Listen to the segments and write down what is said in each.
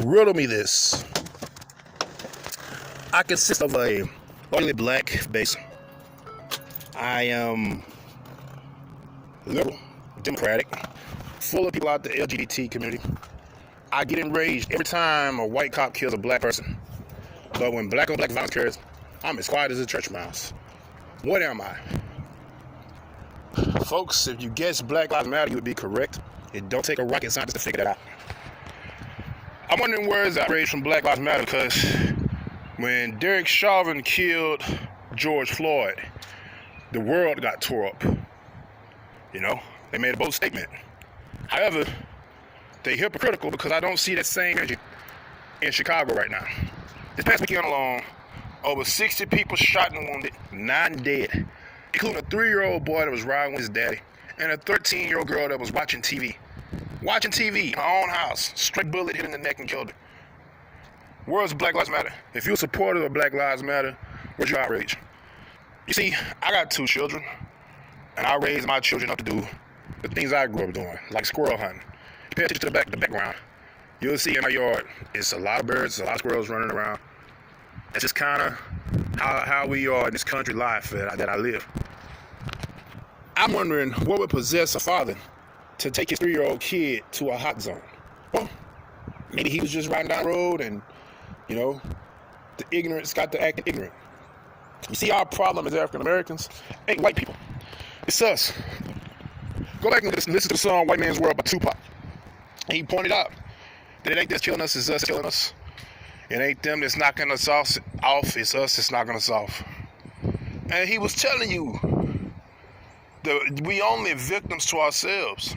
Riddle me this. I consist of a oily black base. I am liberal, democratic, full of people out the LGBT community. I get enraged every time a white cop kills a black person. But when black on black violence occurs, I'm as quiet as a church mouse. What am I? Folks, if you guess Black Lives Matter, you would be correct. It don't take a rocket scientist to figure that out. I'm wondering where is the outrage from Black Lives Matter, because when Derek Chauvin killed George Floyd, the world got tore up. You know, they made a bold statement. However, they're hypocritical because I don't see that same energy in Chicago right now. This past weekend alone, over 60 people shot and wounded, 9 dead, including a 3-year-old boy that was riding with his daddy and a 13-year-old girl that was watching TV. Watching TV in her own house, straight bullet hit in the neck and killed her. Where's Black Lives Matter? If you're a supporter of Black Lives Matter, where's your outrage? You see, I got 2 children, and I raised my children up to do the things I grew up doing, like squirrel hunting. You pay attention to the background. You'll see in my yard, it's a lot of birds, a lot of squirrels running around. That's just kind of how we are in this country life that I live. I'm wondering what would possess a father to take his 3-year-old kid to a hot zone. Well, maybe he was just riding down the road and, you know, the ignorance got to act ignorant. You see, our problem as African Americans ain't white people. It's us. Go back and listen to the song White Man's World by Tupac. And he pointed out that it ain't that's killing us, it's us killing us. It ain't them that's knocking us off, it's us that's knocking us off. And he was telling you that we only victims to ourselves.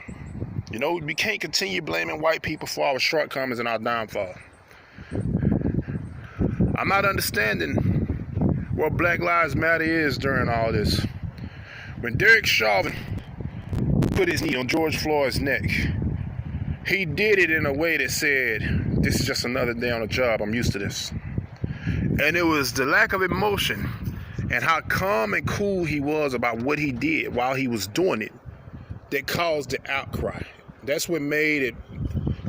You know, we can't continue blaming white people for our shortcomings and our downfall. I'm not understanding what Black Lives Matter is during all this. When Derek Chauvin put his knee on George Floyd's neck, he did it in a way that said, this is just another day on the job, I'm used to this. And it was the lack of emotion and how calm and cool he was about what he did while he was doing it that caused the outcry. That's what made it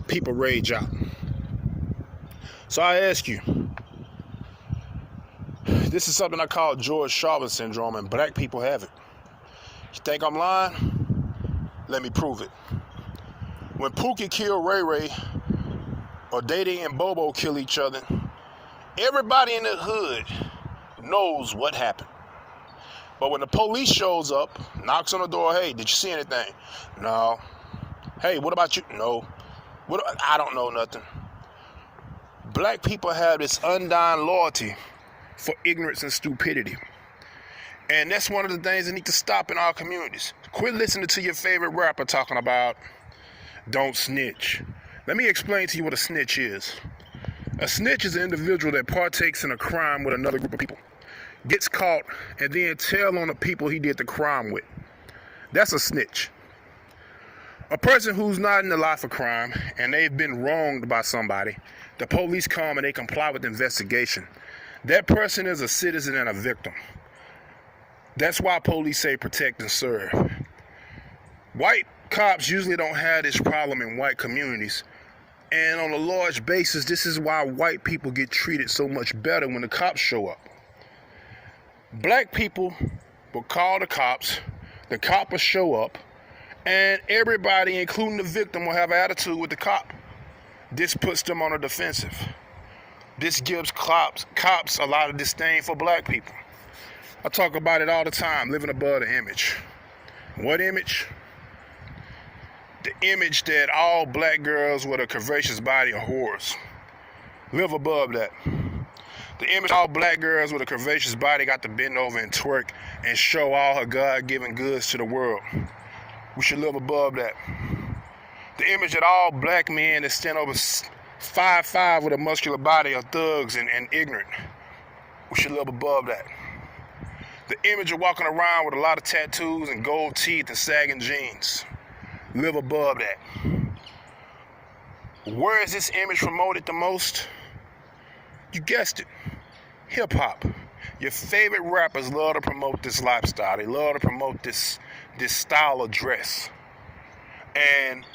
people rage out. So I ask you, this is something I call George Chauvin syndrome, and black people have it. You think I'm lying? Let me prove it. When Pookie killed Ray Ray, or Dede and Bobo kill each other, everybody in the hood knows what happened. But when the police shows up, knocks on the door, hey, did you see anything? No. Hey, what about you? No. I don't know nothing. Black people have this undying loyalty for ignorance and stupidity. And that's one of the things that need to stop in our communities. Quit listening to your favorite rapper talking about don't snitch. Let me explain to you what a snitch is. A snitch is an individual that partakes in a crime with another group of people, gets caught, and then tell on the people he did the crime with. That's a snitch. A person who's not in the life of crime and they've been wronged by somebody, the police come and they comply with the investigation. That person is a citizen and a victim. That's why police say protect and serve. White cops usually don't have this problem in white communities. And on a large basis, this is why white people get treated so much better when the cops show up. Black people will call the cops will show up, and everybody, including the victim, will have an attitude with the cop. This puts them on the defensive. This gives cops a lot of disdain for black people. I talk about it all the time, living above the image. What image? The image that all black girls with a curvaceous body are whores. Live above that. The image all black girls with a curvaceous body got to bend over and twerk and show all her God-given goods to the world. We should live above that. The image that all black men that stand over 5'5" with a muscular body are thugs and ignorant. We should live above that. The image of walking around with a lot of tattoos and gold teeth and sagging jeans. Live above that. Where is this image promoted the most? You guessed it. Hip-hop. Your favorite rappers love to promote this lifestyle. They love to promote this style of dress. And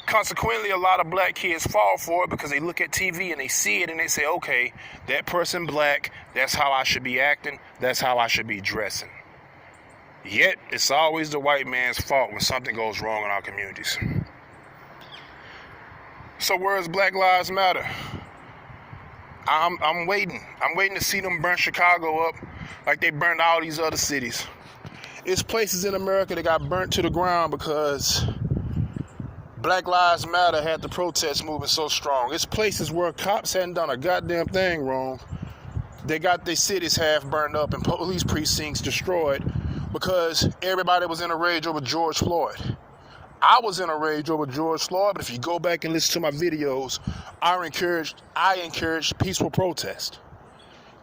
Consequently, a lot of black kids fall for it because they look at TV and they see it and they say, okay, that person black, that's how I should be acting, that's how I should be dressing. Yet, it's always the white man's fault when something goes wrong in our communities. So where's Black Lives Matter? I'm waiting. I'm waiting to see them burn Chicago up like they burned all these other cities. It's places in America that got burnt to the ground because Black Lives Matter had the protest movement so strong. It's places where cops hadn't done a goddamn thing wrong. They got their cities half burned up and police precincts destroyed because everybody was in a rage over George Floyd. I was in a rage over George Floyd, but if you go back and listen to my videos, I encourage peaceful protest.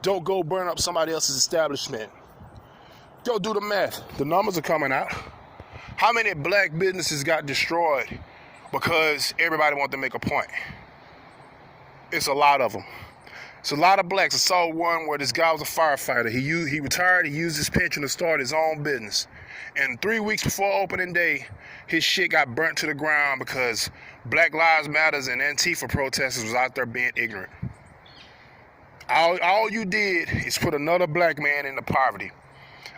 Don't go burn up somebody else's establishment. Go do the math. The numbers are coming out. How many black businesses got destroyed because everybody wanted to make a point? It's a lot of them. It's a lot of blacks. I saw one where this guy was a firefighter. He retired. He used his pension to start his own business. And 3 weeks before opening day, his shit got burnt to the ground because Black Lives Matters and Antifa protesters was out there being ignorant. All you did is put another black man into poverty.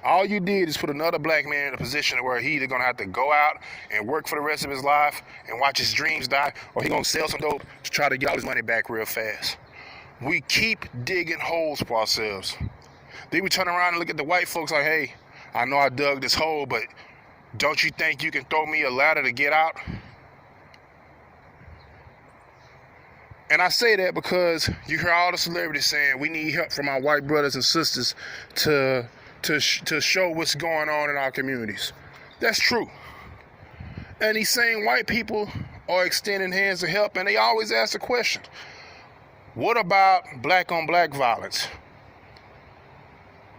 All you did is put another black man in a position where he either gonna have to go out and work for the rest of his life and watch his dreams die, or he gonna sell some dope to try to get all his money back real fast. We keep digging holes for ourselves. Then we turn around and look at the white folks like, hey, I know I dug this hole, but don't you think you can throw me a ladder to get out? And I say that because you hear all the celebrities saying we need help from our white brothers and sisters to show what's going on in our communities. That's true. And these same white people are extending hands of help, and they always ask the question, what about black on black violence?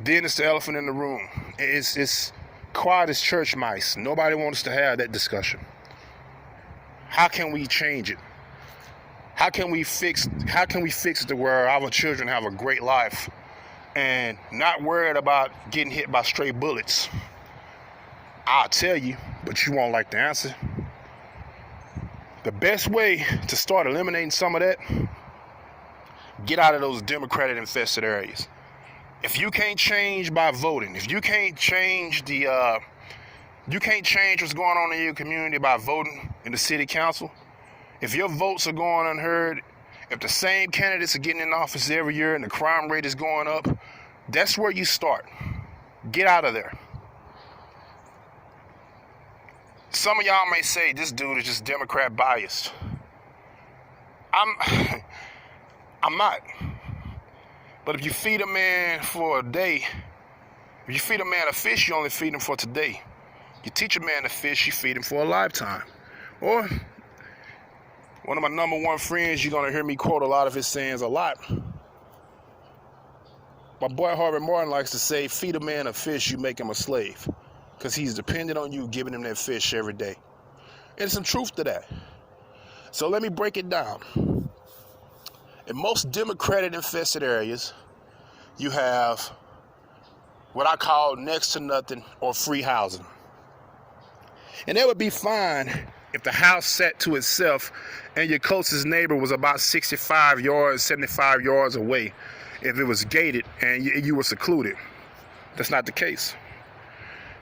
Then it's the elephant in the room. It's quiet as church mice. Nobody wants to have that discussion. How can we change it? How can we fix it to where our children have a great life and not worried about getting hit by stray bullets? I'll tell you, but you won't like the answer. The best way to start eliminating some of that, get out of those Democratic infested areas. If you can't change by voting, if you can't change what's going on in your community by voting in the city council, if your votes are going unheard, if the same candidates are getting in office every year and the crime rate is going up, that's where you start. Get out of there. Some of y'all may say this dude is just Democrat biased. I'm not. But if you feed a man for a day, if you feed a man a fish, you only feed him for today. You teach a man to fish, you feed him for a lifetime. Or one of my number one friends, you're going to hear me quote a lot of his sayings a lot. My boy Harvey Martin likes to say, feed a man a fish, you make him a slave. Because he's dependent on you giving him that fish every day. And there's some truth to that. So let me break it down. In most Democratic infested areas, you have what I call next to nothing or free housing. And that would be fine if the house sat to itself and your closest neighbor was about 65 yards, 75 yards away, if it was gated and you were secluded. That's not the case.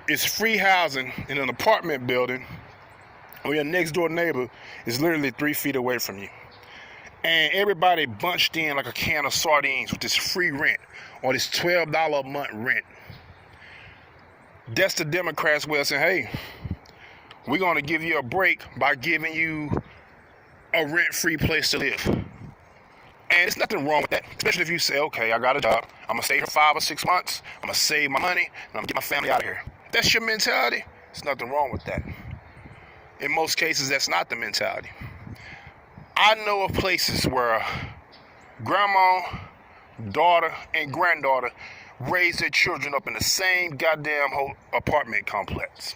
It's free housing in an apartment building where your next door neighbor is literally 3 feet away from you. And everybody bunched in like a can of sardines with this free rent or this $12 a month rent. That's the Democrats' way of saying, hey, we're going to give you a break by giving you a rent-free place to live. And there's nothing wrong with that, especially if you say, okay, I got a job. I'm going to stay here 5 or 6 months. I'm going to save my money, and I'm going to get my family out of here. That's your mentality. There's nothing wrong with that. In most cases, that's not the mentality. I know of places where grandma, daughter, and granddaughter raise their children up in the same goddamn whole apartment complex.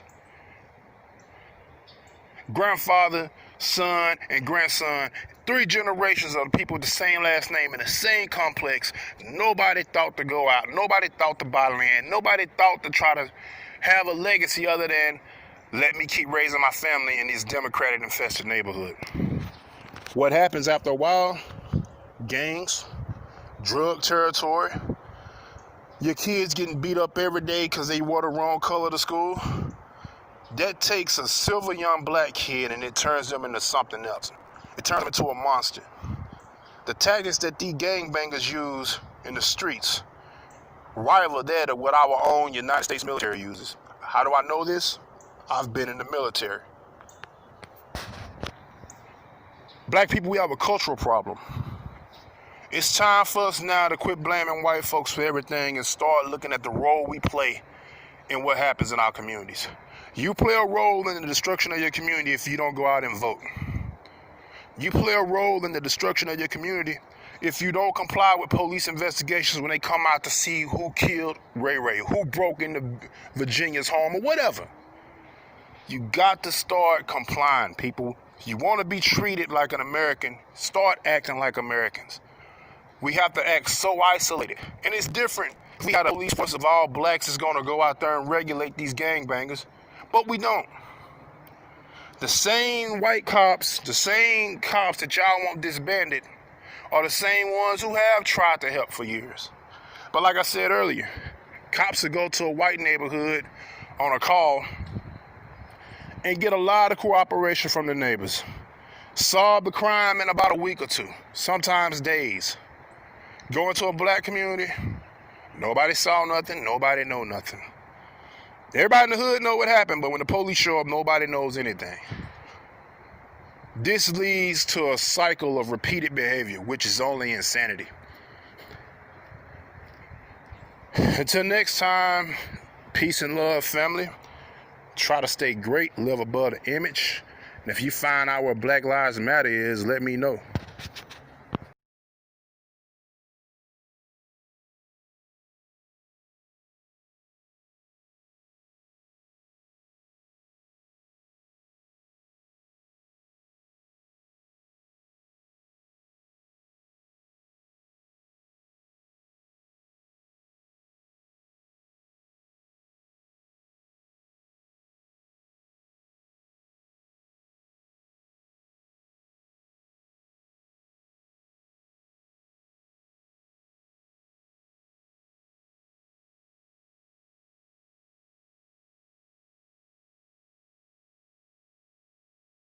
Grandfather, son, and grandson, 3 generations of people with the same last name in the same complex. Nobody thought to go out. Nobody thought to buy land. Nobody thought to try to have a legacy other than let me keep raising my family in this Democratic infested neighborhood. What happens after a while? Gangs, drug territory, your kids getting beat up every day because they wore the wrong color to school. That takes a silver young black kid and it turns them into something else. It turns them into a monster. The tactics that these gangbangers use in the streets rival that of what our own United States military uses. How do I know this? I've been in the military. Black people, we have a cultural problem. It's time for us now to quit blaming white folks for everything and start looking at the role we play in what happens in our communities. You play a role in the destruction of your community if you don't go out and vote. You play a role in the destruction of your community if you don't comply with police investigations when they come out to see who killed Ray Ray, who broke into Virginia's home, or whatever. You got to start complying, people. If you want to be treated like an American, start acting like Americans. We have to act so isolated. And it's different. We got a police force of all blacks is going to go out there and regulate these gangbangers. But we don't. The same white cops, the same cops that y'all want disbanded are the same ones who have tried to help for years. But like I said earlier, cops will go to a white neighborhood on a call and get a lot of cooperation from the neighbors. Solve the crime in about a week or two, sometimes days. Go into a black community, nobody saw nothing, nobody know nothing. Everybody in the hood know what happened, but when the police show up, nobody knows anything. This leads to a cycle of repeated behavior, which is only insanity. Until next time, peace and love, family. Try to stay great, live above the image. And if you find out what Black Lives Matter is, let me know.